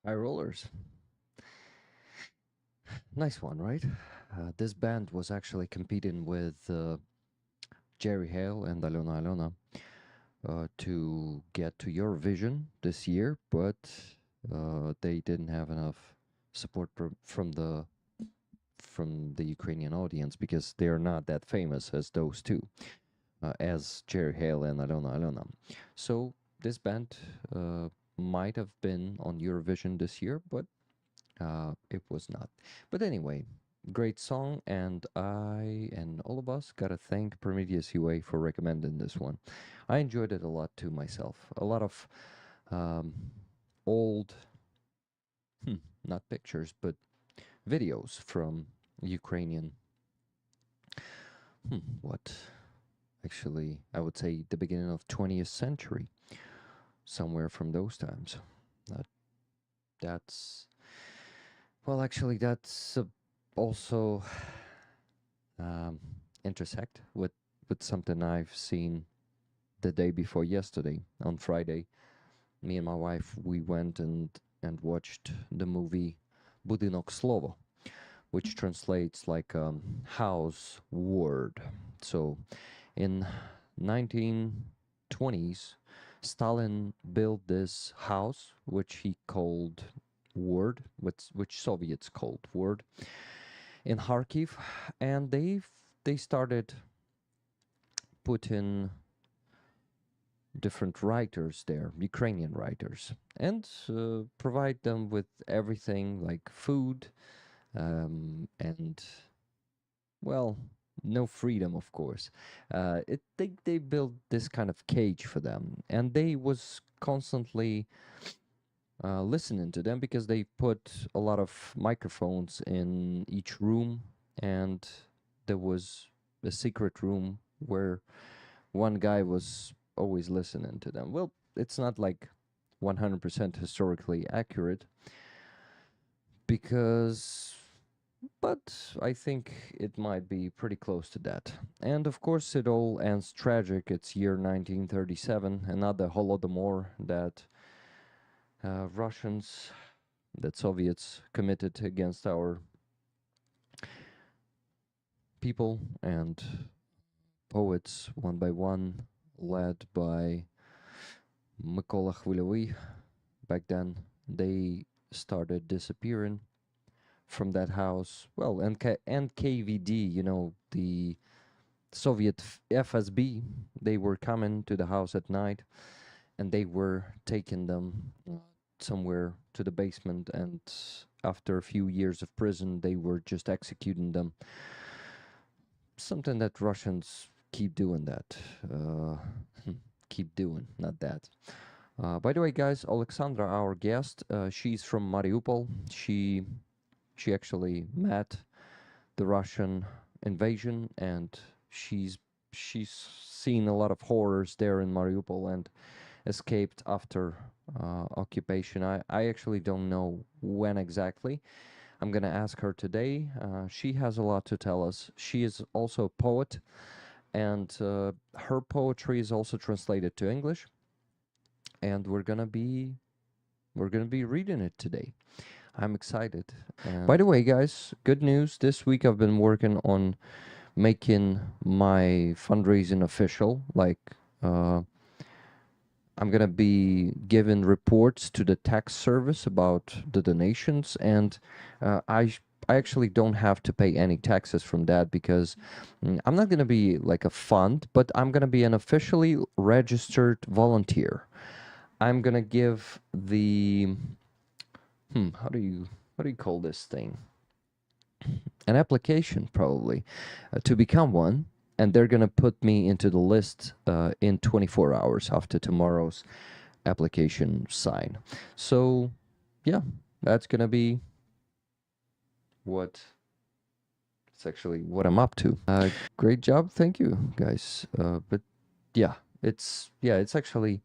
High Rollers. Nice one, right? This band was actually competing with Jerry Hale and Alona to get to Eurovision this year, but they didn't have enough support from the Ukrainian audience because they are not that famous as those two, as Jerry Hale and Alona. So this band might have been on Eurovision this year, but it was not. But anyway, great song, and I and all of us gotta thank Prometheus UA for recommending this one. I enjoyed it a lot too myself. A lot of um, old, not pictures, but videos from Ukrainian. What? Actually, I would say the beginning of 20th century, somewhere from those times. That that's well, actually, that's also um, intersect with something I've seen the day before yesterday on Friday. Me and my wife we went and watched the movie Budynok Slovo, which translates like house word. So in 1920s, Stalin built this house which he called word, which Soviets called word, in Kharkiv, and they started putting different writers there, Ukrainian writers, and provide them with everything like food and well, no freedom, of course. They built this kind of cage for them, and they was constantly listening to them because they put a lot of microphones in each room, and there was a secret room where one guy was always listening to them. Well, it's not like 100% historically accurate because but I think it might be pretty close to that. And of course, it all ends tragic. It's year 1937, another Holodomor that Russians, that Soviets committed against our people and poets one by one, led by Mykola Khvylevy. Back then, they started disappearing from that house. Well, and KVD, the Soviet FSB, they were coming to the house at night and they were taking them somewhere to the basement. And after a few years of prison, they were just executing them. Something that Russians keep doing that. Keep doing, not that. By the way, guys, Alexandra, our guest, she's from Mariupol. She actually met the Russian invasion, and she's seen a lot of horrors there in Mariupol and escaped after occupation. I actually don't know when exactly. I'm gonna ask her today. She has a lot to tell us. She is also a poet, and her poetry is also translated to English, and we're gonna be reading it today. I'm excited. By the way, guys, good news. This week I've been working on making my fundraising official. Like, I'm gonna be giving reports to the tax service about the donations, and I actually don't have to pay any taxes from that because I'm not gonna be like a fund, but I'm gonna be an officially registered volunteer. I'm gonna give the how do you call this thing? An application probably to become one, and they're gonna put me into the list in 24 hours after tomorrow's application sign. So yeah, that's gonna be what it's actually what I'm up to. Great job, thank you guys. But yeah, it's actually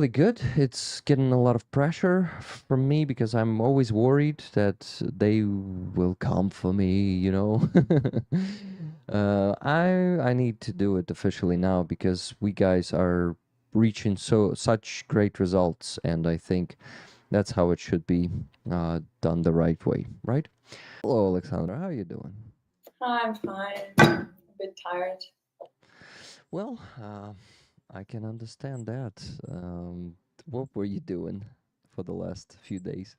good. It's getting a lot of pressure from me because I'm always worried that they will come for me. I need to do it officially now because we guys are reaching such great results, and I think That's how it should be done the right way, right? Hello, Alexandra. How are you doing? I'm fine. A bit tired. Well, I can understand that. What were you doing for the last few days?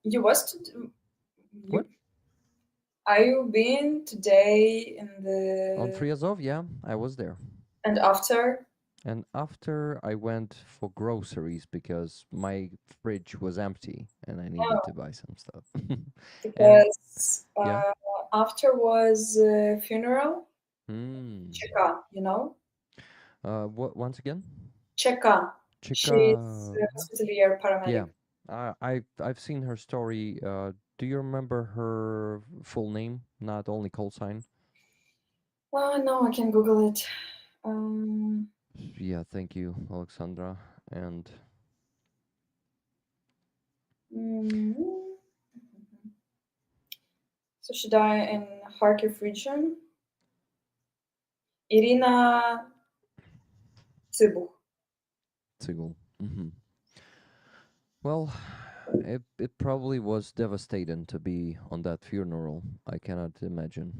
You was to, What? you are you been today in On the Friazov? Yeah, I was there. and after? And after I went for groceries because my fridge was empty and I needed Oh, to buy some stuff. And because yeah. after was funeral. Hmm. Cheka, What? Once again? Cheka. She's Chica. a hospitalier Yeah. paramedic. I've seen her story. Do you remember her full name? Not only call sign. Oh no, I can Google it. Um, Yeah. Thank you, Alexandra. And mm, so she died in Kharkiv region. Irina Tsibuch. Sigul. Well, it probably was devastating to be on that funeral. I cannot imagine.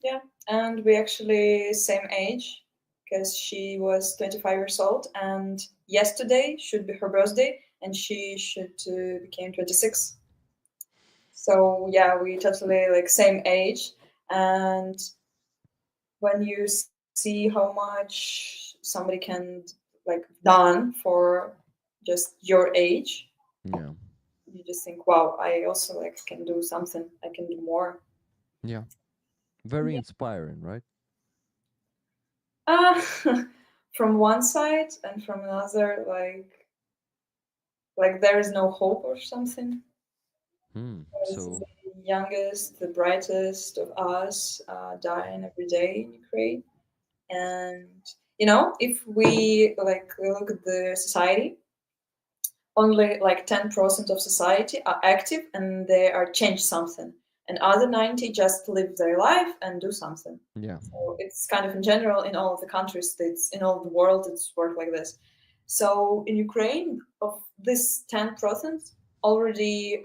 Yeah, and we actually same age because she was 25 years old, and yesterday should be her birthday, and she should became 26. So yeah, we totally like same age, and when you see how much somebody can like done for just your age, Yeah. you just think, wow, I also like can do something. I can do more. Yeah. Very inspiring, right? Uh, from one side and from another, like there is no hope or something. Because So, the youngest, the brightest of us dying every day in Ukraine, and if we like look at the society, only like 10% of society are active and they are change something, and other 90 just live their life and do something. yeah. So it's kind of in general in all of the countries, it's in all the world, it's work like this. So in Ukraine, of this 10%, already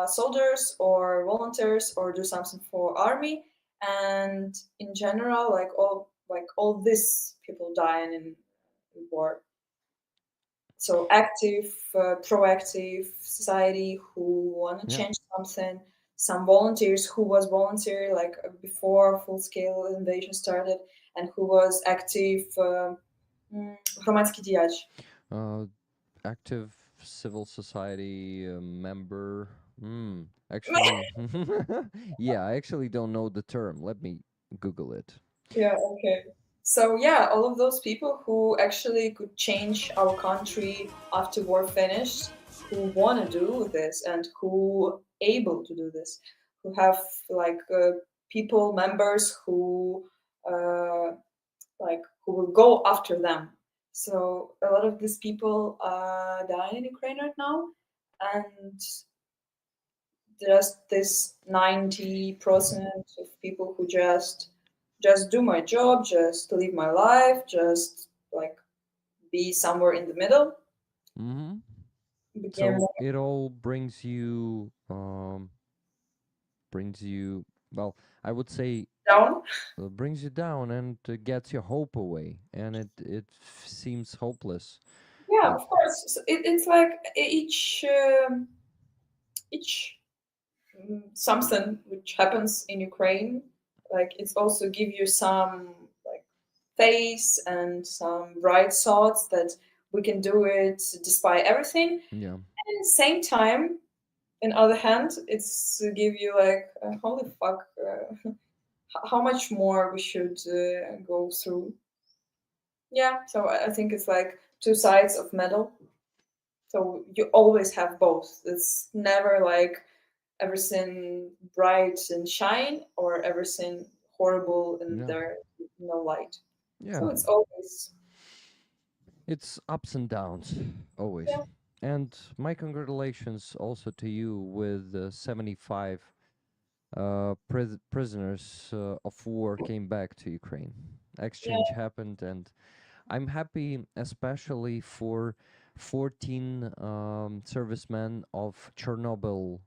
soldiers or volunteers or do something for army, and in general, like all these people dying in war. So active, proactive society who want to Yeah. change something. Some volunteers who was volunteer like before full scale invasion started, and who was active громадський діяч. Uh, Active civil society member. Actually, yeah, I actually don't know the term. Let me Google it. Yeah, okay. So yeah, all of those people who actually could change our country after war finished, who want to do this and who able to do this, who have like people members who uh, like who will go after them. So a lot of these people are dying in Ukraine right now, and just this 90% of people who just do my job, just live my life, just like be somewhere in the middle, Mm-hmm. became So it all brings you, well, I would say down. brings you down and gets your hope away, and it seems hopeless. Yeah, It of course. So it's like each something which happens in Ukraine, like it's also give you some like face and some bright thoughts that we can do it despite everything. Yeah. And at the same time, in other hand, it's give you like holy fuck, how much more we should go through. Yeah, so I think it's like two sides of medal. So you always have both. It's never like everything bright and shine or everything horrible and Yeah. there no light. So Yeah. it's always It's ups and downs, always. yeah, And my congratulations also to you with 75 prisoners of war came back to Ukraine. yeah, Exchange happened, and I'm happy, especially 14 servicemen of Chernobyl,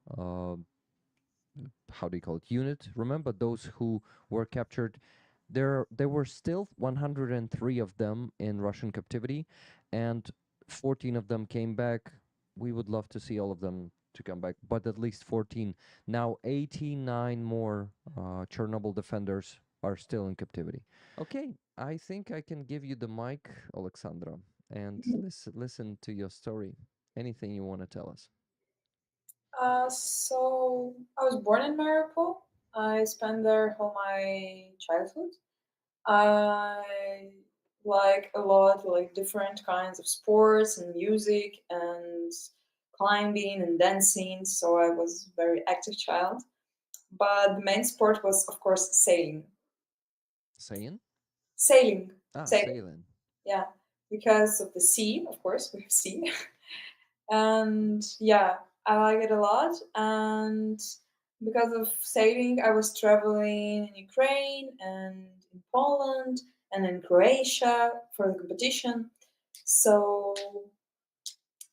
how do you call it, unit. Remember those who were captured? There were still 103 of them in Russian captivity, and 14 of them came back. We would love to see all of them to come back, but at least 14. Now 89 more Chernobyl defenders are still in captivity. Okay, I think I can give you the mic, Alexandra, and listen to your story. Anything you want to tell us? So I was born in Mariupol. I spent there all my childhood. I like a lot like different kinds of sports and music and climbing and dancing. So I was a very active child. But the main sport was, of course, sailing. Saying? Sailing, Ah, sailing. sailing. Yeah, because of the sea, of course, we have sea. And yeah, I like it a lot. And because of sailing, I was traveling in Ukraine and in Poland and in Croatia for the competition. So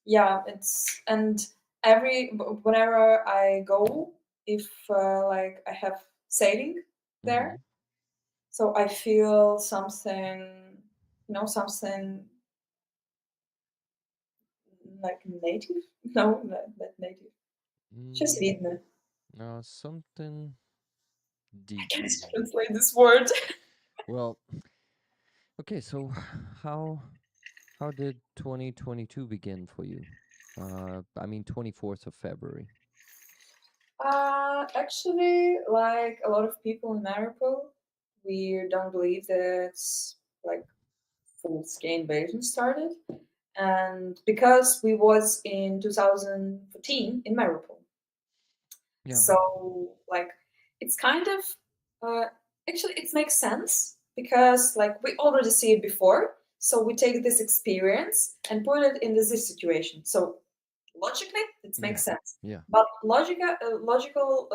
yeah, it's and whenever I go, if like I have sailing there, Mm-hmm. so I feel something, something like native. No, not native. Just Mm, видно. something I deep. can't translate this word. Well, okay, so how how did 2022 begin for you? I mean 24th of February. Actually, like a lot of people in Mariupol, we don't believe that like full-scale invasion started, and because we was in 2014 in Mariupol, Yeah. so like it's kind of uh, actually it makes sense because like we already see it before, so we take this experience and put it in this situation. So logically it Yeah. makes sense, Yeah. but logical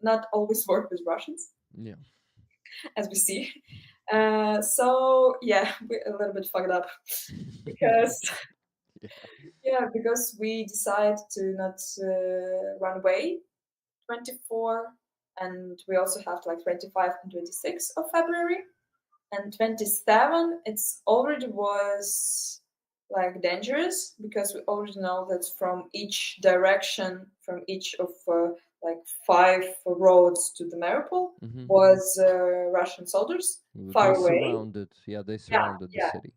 not always work with Russians, Yeah. as we see. So yeah, we're a little bit fucked up because Yeah. yeah, because we decide to not run away 24, and we also have like 25 and 26 of February, and 27 it's already was like dangerous because we already know that from each direction, from each of like 5 roads to the Mariupol Mm-hmm. was Russian soldiers They far away. surrounded, yeah, they Yeah, surrounded the yeah. city.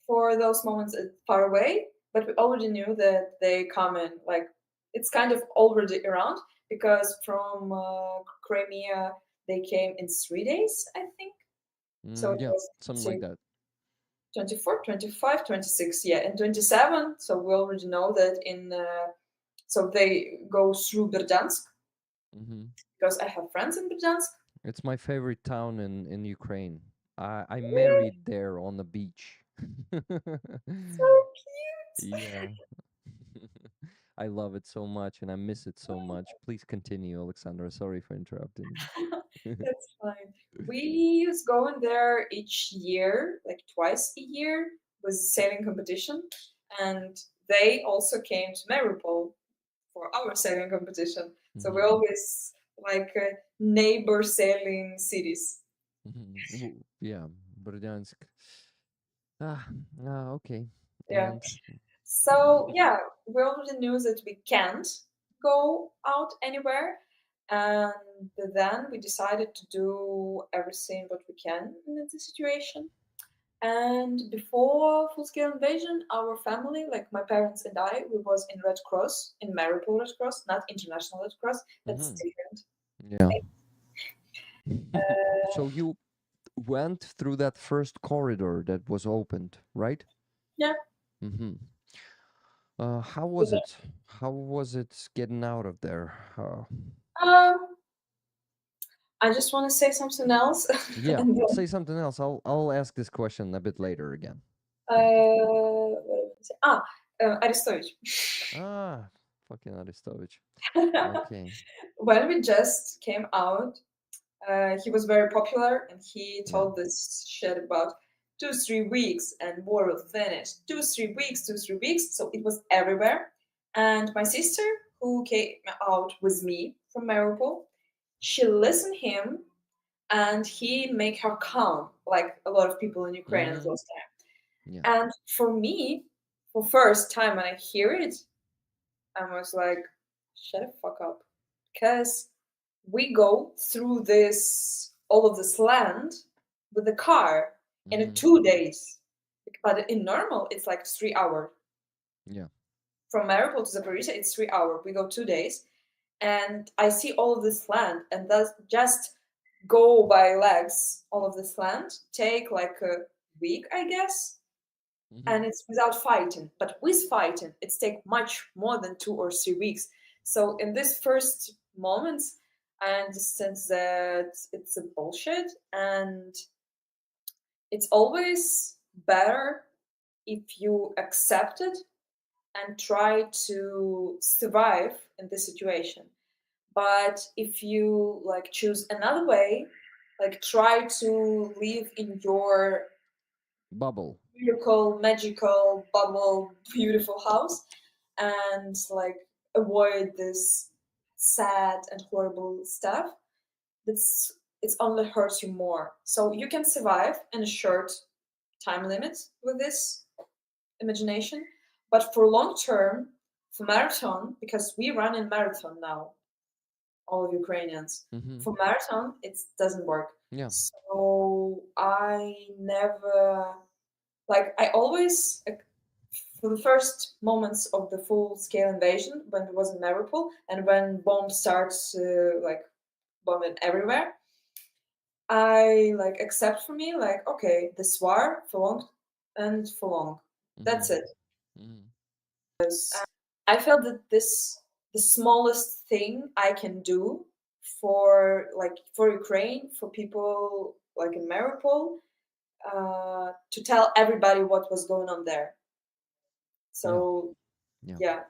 For those moments far away, but we already knew that they come in. Like it's kind of already around because from Crimea they came in 3 days, I think. So it Yeah, was something like that. 24, 25, 26, yeah, and 27. So we already know that so they go through Berdansk Mm-hmm. because I have friends in Berdansk. It's my favorite town in Ukraine. I Really? married there on the beach. So cute. Yeah. I love it so much and I miss it so much. Please continue, Alexandra. Sorry for interrupting you. That's fine. We was going there each year, like twice a year, with sailing competition, and they also came to Mariupol for our sailing competition. So we Mhm, always like neighbor sailing cities. mhm. Yeah, Berdiansk. Okay. Yeah. And So yeah, we already knew that we can't go out anywhere, and then we decided to do everything what we can in this situation. And before full-scale invasion, our family, like my parents and I, we was in Red Cross, in Mariupol Red Cross, not International Red Cross. That's mhm, different. yeah. Uh, So you went through that first corridor that was opened, right? yeah. Mm-hmm. How was Yeah. it? How was it getting out of there? Um, I just want to say something else, Yeah, and then say something else. I'll ask this question a bit later again. what did I say? Arestovich. Ah, fucking Aristovich. Okay. When we just came out, he was very popular, and he Yeah. told this shit about 2-3 weeks and war will finish. 2-3 weeks, 2-3 weeks. So it was everywhere. And my sister, who came out with me from Mariupol, she listened him and he make her calm, like a lot of people in Ukraine at those time. Yeah. And for me, for first time when I hear it, I was like, shut the fuck up. Because we go through this all of this land with a car in 2 days. But in normal, it's like 3 hours. Yeah. From Mariupol to Zaporizhia, it's 3 hours. We go 2 days, and I see all of this land, and that's just go by legs. All of this land take like a week, I guess, and it's without fighting. But with fighting, it's take much more than 2 or 3 weeks. So in this first moments, I understand that it's a bullshit, and it's always better if you accept it and try to survive in this situation. But if you like choose another way, like try to live in your Bubble. miracle, magical, bubble, beautiful house, and like avoid this sad and horrible stuff, that's it's only hurts you more. So you can survive in a short time limit with this imagination, but for long term, for marathon, because we run in marathon now, all of Ukrainians. For marathon, it doesn't work. Yeah. So I never like I always for the first moments of the full scale invasion when it was in Mariupol and when bombs starts like bombing everywhere, I like accept for me like okay, this war for long and for long. That's it. I felt that this the smallest thing I can do for like for Ukraine, for people like in Mariupol, to tell everybody what was going on there. So Yeah. yeah,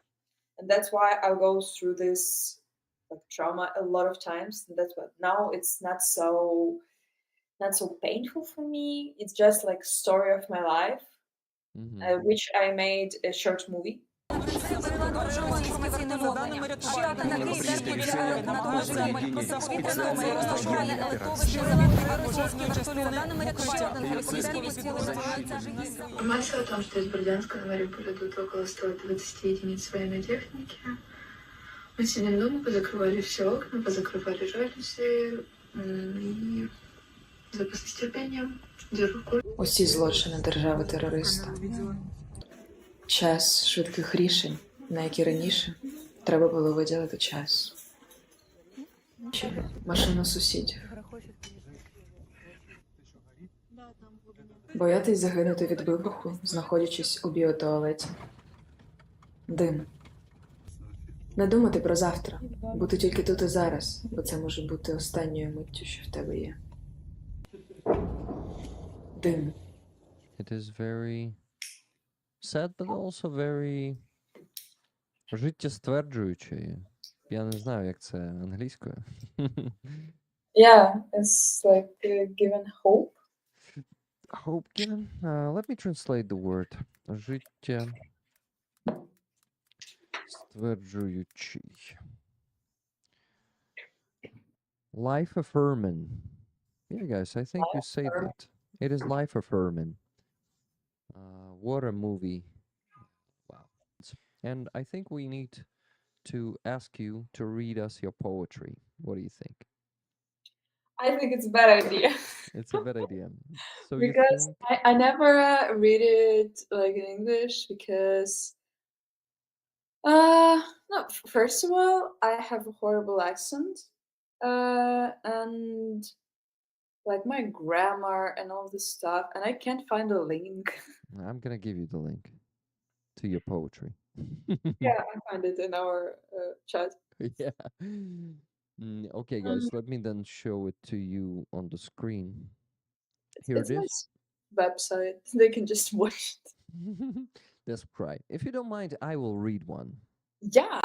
and that's why I go through this like trauma a lot of times. And that's what now it's not so painful for me. It's just like story of my life, which I made a short movie. Информация о том, что из Бердянска на Мариуполь идут около 120 единиц военной техники. Мы сидим дома, позакрывали все окна, позакрывали жалюзи і запаслись терпінням. Держу курс. Усі злочини держави-терориста. Час швидких рішень, на які раніше треба було виділити час. Чи машину сусідів. Боятись загинути від вибуху, знаходячись у біотуалеті. Дим. Не думати про завтра, бути тільки тут і зараз, бо це може бути останньою миттю, що в тебе є. Дим. It is very sad, but also very життєстверджуюче. Я не знаю, як це англійською. Yeah, it's like given hope. Hope given. Let me translate the word. Життєстверджуючий. Life affirming. Yeah, guys, I think you say that. It is life affirming. What a movie. Wow. And I think we need to ask you to read us your poetry. What do you think? I think it's a bad idea. It's a bad idea. So Because you think... I never read it like in English because no, first of all, I have a horrible accent. And like my grammar and all this stuff, and I can't find a link. I'm gonna give you the link to your poetry. Yeah, I find it in our chat. Yeah. Okay, guys, let me then show it to you on the screen. Here It's it my is. website. They can just watch it. That's right. If you don't mind, I will read one. Yeah,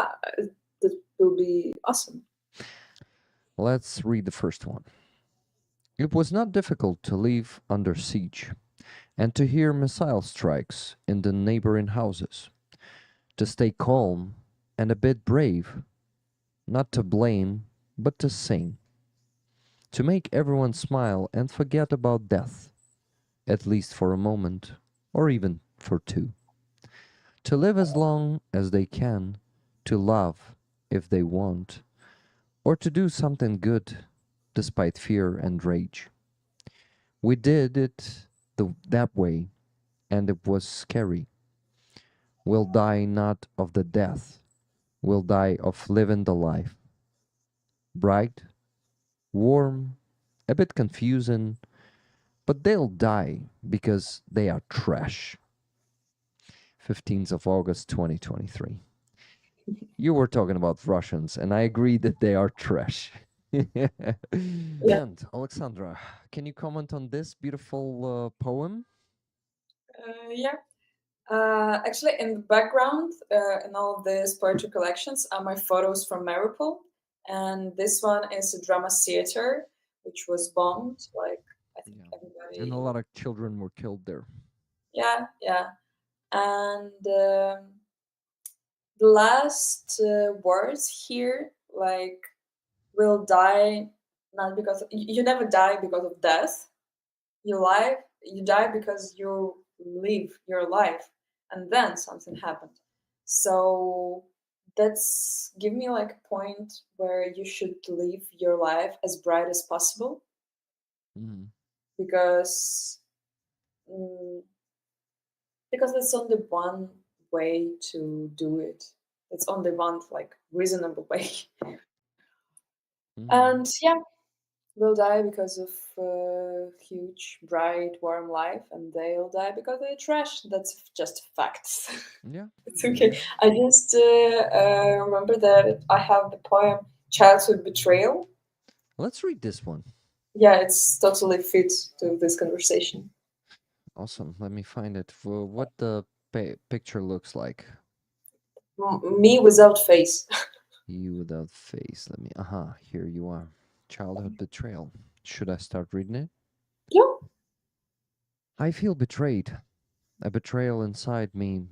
that will be awesome. Let's read the first one. It was not difficult to live under siege. and to hear missile strikes in the neighboring houses, to stay calm and a bit brave, not to blame, but to sing, to make everyone smile and forget about death, at least for a moment, or even for two, to live as long as they can, to love if they want, or to do something good despite fear and rage. We did it that way, and it was scary. We'll die not of the death, we'll die of living the life. Bright, warm, a bit confusing, but they'll die because they are trash. 15th of August 2023. You were talking about Russians, and I agree that they are trash. Yeah. And Alexandra, can you comment on this beautiful poem? Yeah. Actually, in the background, in all of these poetry collections, are my photos from Mariupol, and this one is a drama theater which was bombed. Like I think Yeah. And a everybody. lot of children were killed there. Yeah, yeah. And the last words here, like, will die not because you never die because of death. You die because you live your life, and then something happened. So that's give me like a point where you should live your life as bright as possible, Mhm. because mm, because it's only one way to do it. It's only one like reasonable way. Mhm. And yeah, will die because of huge, bright, warm life, and they'll die because they're trash. That's just facts. Yeah. It's okay. Yeah. I just remember that I have the poem "Childhood Betrayal." Let's read this one. Yeah, it's totally fit to this conversation. Awesome. Let me find it for what the picture looks like. Me without face. You without face. Let me. Aha, here you are. Childhood betrayal. Should I start reading it? Yeah. I feel betrayed. A betrayal inside me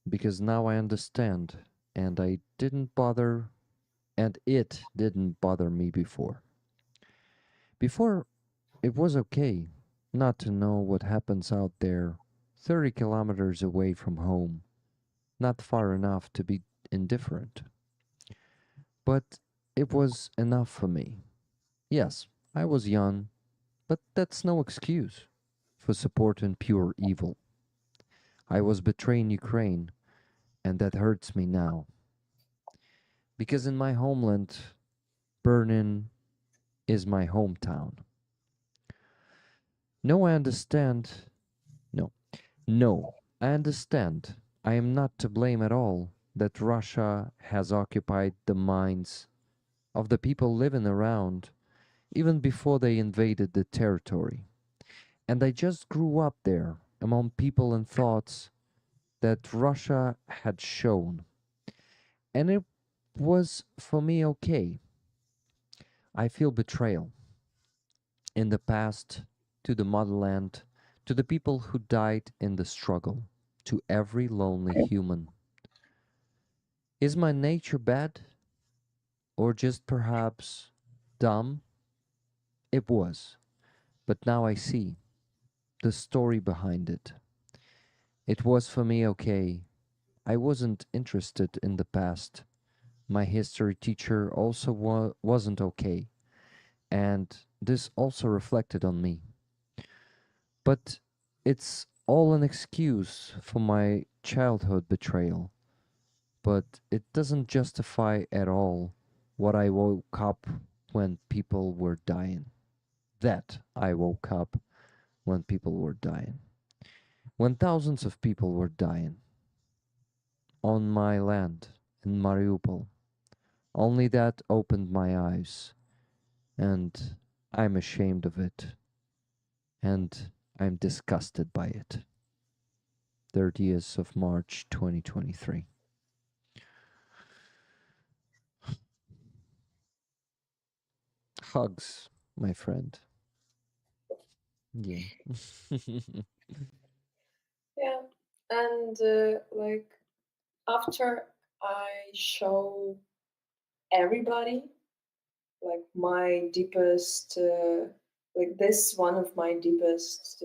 because now I understand and I didn't bother and it didn't bother me before. Before it was okay not to know what happens out there 30 kilometers away from home, not far enough to be indifferent. But it was enough for me. Yes, I was young, but that's no excuse for supporting pure evil. I was betraying Ukraine, and that hurts me now. Because in my homeland, Berlin is my hometown. No, I understand. No, no, I understand. I am not to blame at all that Russia has occupied the minds of the people living around even before they invaded the territory. And I just grew up there among people and thoughts that Russia had shown. And it was for me okay. I feel betrayal in the past to the motherland, to the people who died in the struggle, to every lonely human. Is my nature bad or just perhaps dumb? It was, but now I see the story behind it. It was for me okay. I wasn't interested in the past. My history teacher also wasn't okay, and this also reflected on me. But it's all an excuse for my childhood betrayal, but it doesn't justify at all what I woke up when people were dying. That I woke up when people were dying. When thousands of people were dying on my land in Mariupol. Only that opened my eyes, and I'm ashamed of it, and I'm disgusted by it. 30th of March 2023. Hugs, my friend. Yeah. Yeah, and like after I show everybody like my deepest, like this one of my deepest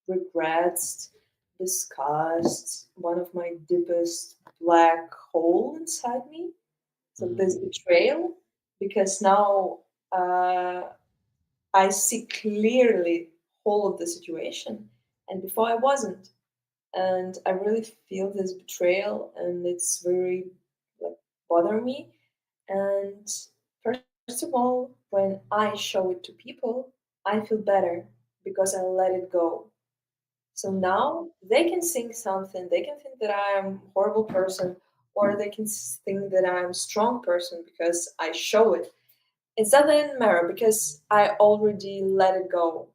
regrets, disgust, one of my deepest black hole inside me. So this Mm. betrayal, because now uh, I see clearly whole of the situation, and before I wasn't, and I really feel this betrayal, and it's very like bother me. And first of all, when I show it to people, I feel better because I let it go. So Mm. now they can think something, they can think that I am a horrible person, or they can think that I'm a strong person because I show it. It doesn't matter because I already let it go.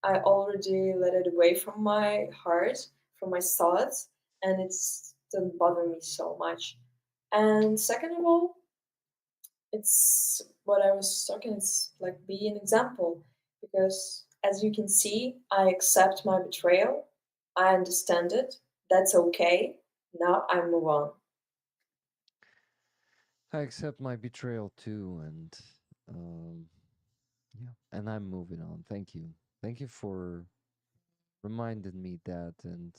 I already let it away from my heart, from my thoughts, and it doesn't bother me so much. And second of all, it's what I was talking, it's like be an example because as you can see, I accept my betrayal, I understand it, that's okay. Now I move on. I accept my betrayal too, and um, yeah, and I'm moving on. Thank you. Thank you for reminding me that, and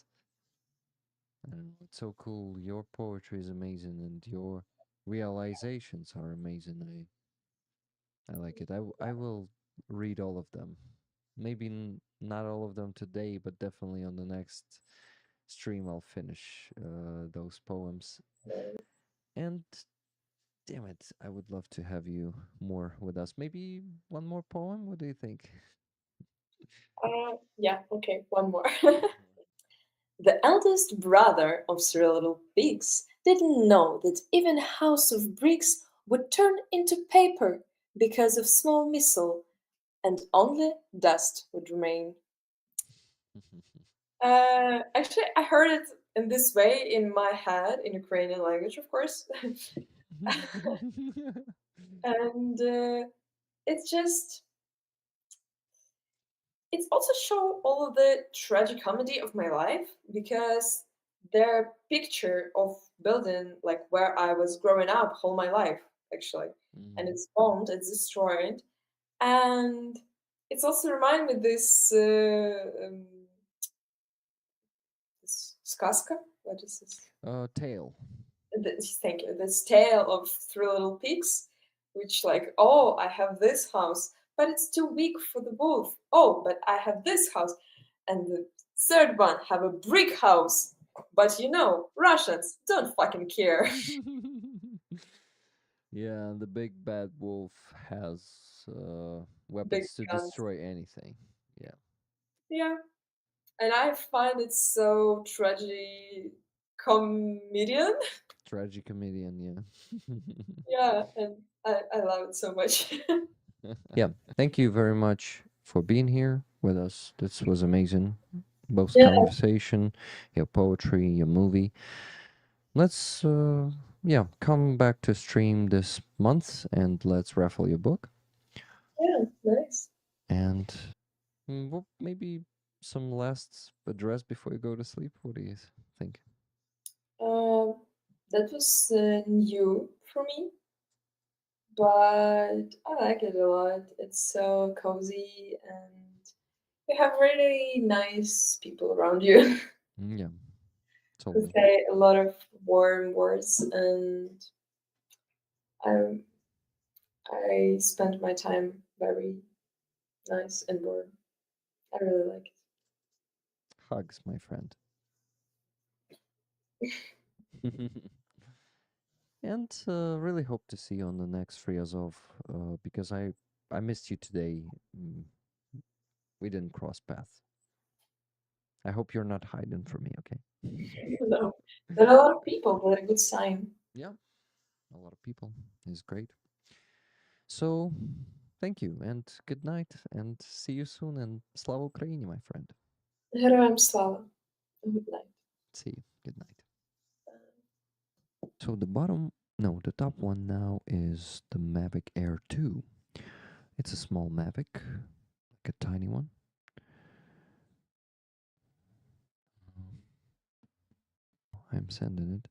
I don't know, it's so cool. Your poetry is amazing, and your realizations are amazing. I like it. I will read all of them. Maybe not all of them today, but definitely on the next stream I'll finish those poems. And damn it, I would love to have you more with us. Maybe one more poem. What do you think? Yeah, okay, one more. The eldest brother of three little pigs didn't know that even a house of bricks would turn into paper because of small missile, and only dust would remain. Actually, I heard it in this way in my head, in Ukrainian language, of course, and it's just it's also show all of the tragic comedy of my life because their picture of building like where I was growing up all my life actually, and Mhm. it's bombed, it's destroyed, and it's also remind me this this сказка. What is this? Tail. Thank you. This tale of three little pigs, which like, oh, I have this house, but it's too big for the wolf. Oh, but I have this house, and the third one have a brick house. But you know, Russians don't fucking care. Yeah, and the big bad wolf has Big weapons to guns. destroy anything. Yeah, Yeah, and I find it so tragedy comedian. tragic comedian. Yeah. Yeah, and I love it so much. Yeah. Thank you very much for being here with us. This was amazing. Both Yeah, conversation, your poetry, your movie. Let's yeah, come back to stream this month and let's raffle your book. yeah, nice. And well, maybe some last address before you go to sleep. What do you think? Um, that was new for me, but I like it a lot. It's so cozy and you have really nice people around you Yeah, who totally. say a lot of warm words, and I I spend my time very nice and warm. I really like Hugs, my friend. And really hope to see you on the next Free Azov because I missed you today. Mm, we didn't cross paths. I hope you're not hiding from me, okay? it. No, there are a lot of people, but a good sign. Yeah, a lot of people is great. So, thank you and good night and see you soon and Slava Ukraini, my friend. Героям слава. Good night. See you. Good night. So the bottom, no, the top one now is the Mavic Air 2. It's a small Mavic, like a tiny one. I'm sending it.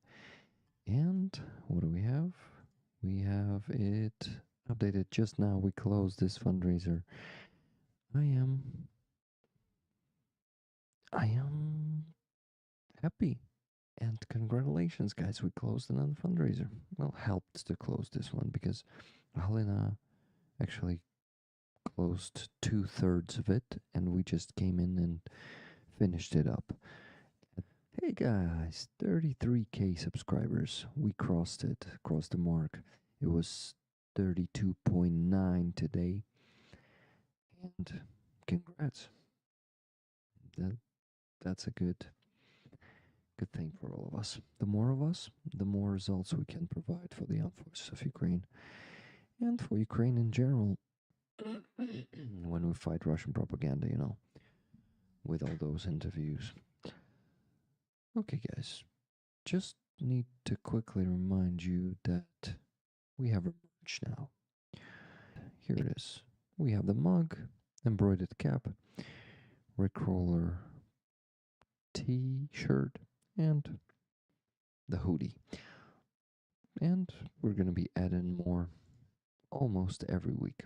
And what do we have? We have it updated just now. We closed this fundraiser. I am happy. And congratulations, guys. We closed another fundraiser. Well, helped to close this one because Halina actually closed 2/3 of it, and we just came in and finished it up. Hey guys, 33K subscribers. We crossed the mark. It was 32.9 today. And congrats. That's a good thing for all of us. The more of us, the more results we can provide for the armed forces of Ukraine and for Ukraine in general when we fight Russian propaganda, with all those interviews. Okay, guys, just need to quickly remind you that we have a merch now. Here it is. We have the mug, embroidered cap, Rickroller t-shirt, and the hoodie. And we're going to be adding more almost every week.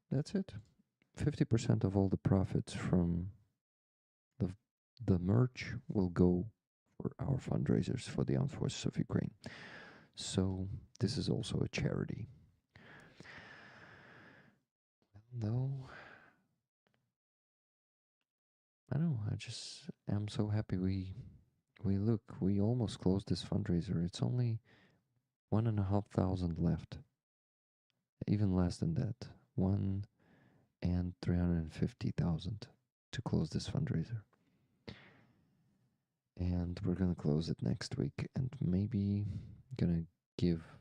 That's it. 50% of all the profits from the merch will go for our fundraisers for the armed forces of Ukraine. So this is also a charity. Though I don't know, I just am so happy we almost closed this fundraiser. It's only 1,500 left. Even less than that. 1,350,000 to close this fundraiser. And we're gonna close it next week and maybe gonna give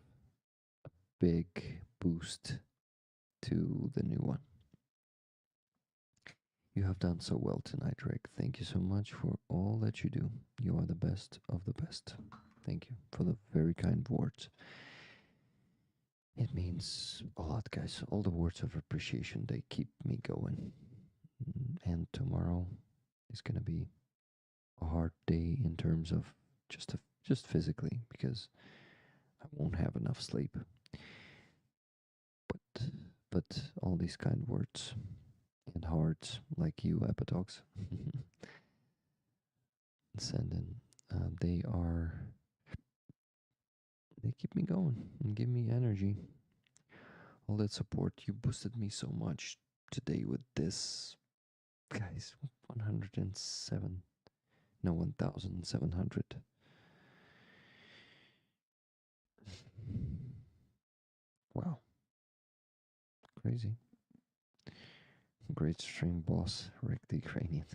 a big boost to the new one. You have done so well tonight, Rick. Thank you so much for all that you do. You are the best of the best. Thank you for the very kind words. It means a lot, guys. All the words of appreciation, they keep me going. And tomorrow is going to be a hard day in terms of just physically, because I won't have enough sleep. But all these kind words and hearts like you, Epitox, send in, they keep me going and give me energy. All that support, you boosted me so much today with this, guys. 1,700. Wow, crazy. Great stream, boss, Rick the Ukrainian.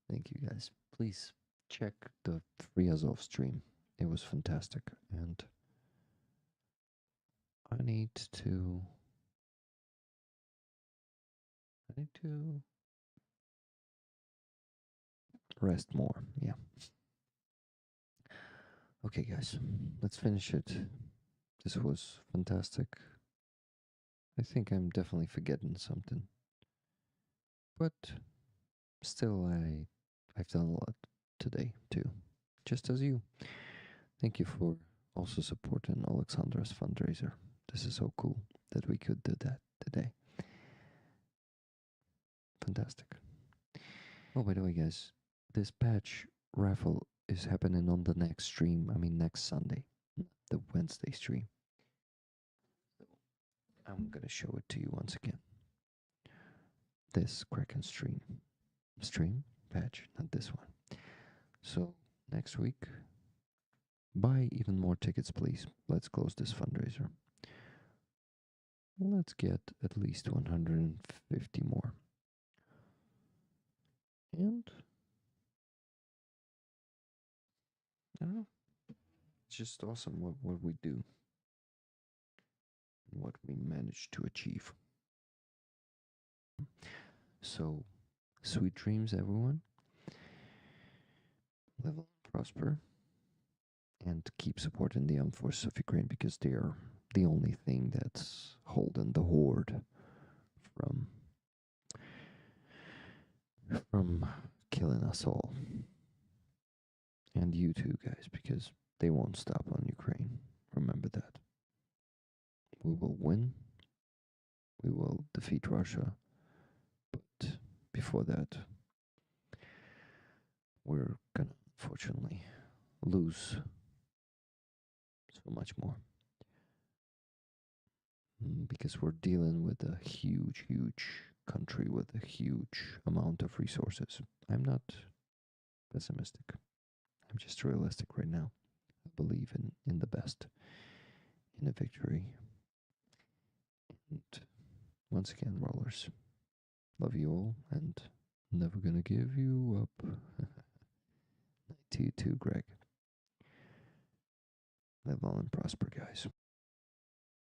Thank you, guys. Please check the Free Azov stream. It was fantastic, and I need to rest more. Yeah. Okay, guys, let's finish it. This was fantastic. I think I'm definitely forgetting something, but still, I've done a lot today too, just as you. Thank you for also supporting Alexandra's fundraiser. This is so cool that we could do that today. Fantastic. Oh, by the way, guys, this patch raffle is happening on the next stream. I mean, next Sunday, the Wednesday stream. I'm gonna show it to you once again. This Kraken stream patch, not this one. So next week, buy even more tickets, please. Let's close this fundraiser. Let's get at least 150 more. And I don't know. It's just awesome what we do. What we managed to achieve. So, sweet dreams, everyone. Live long, prosper, and keep supporting the armed forces of Ukraine because they are the only thing that's holding the horde from killing us all. And you too, guys, because they won't stop on Ukraine. Remember that. We will win. We will defeat Russia. But before that, we're gonna unfortunately lose so much more. Because we're dealing with a huge, huge country with a huge amount of resources. I'm not pessimistic. I'm just realistic right now. I believe in the best, in a victory. And once again, rollers, love you all and never gonna give you up. Night to you too, Greg. Live long and prosper, guys.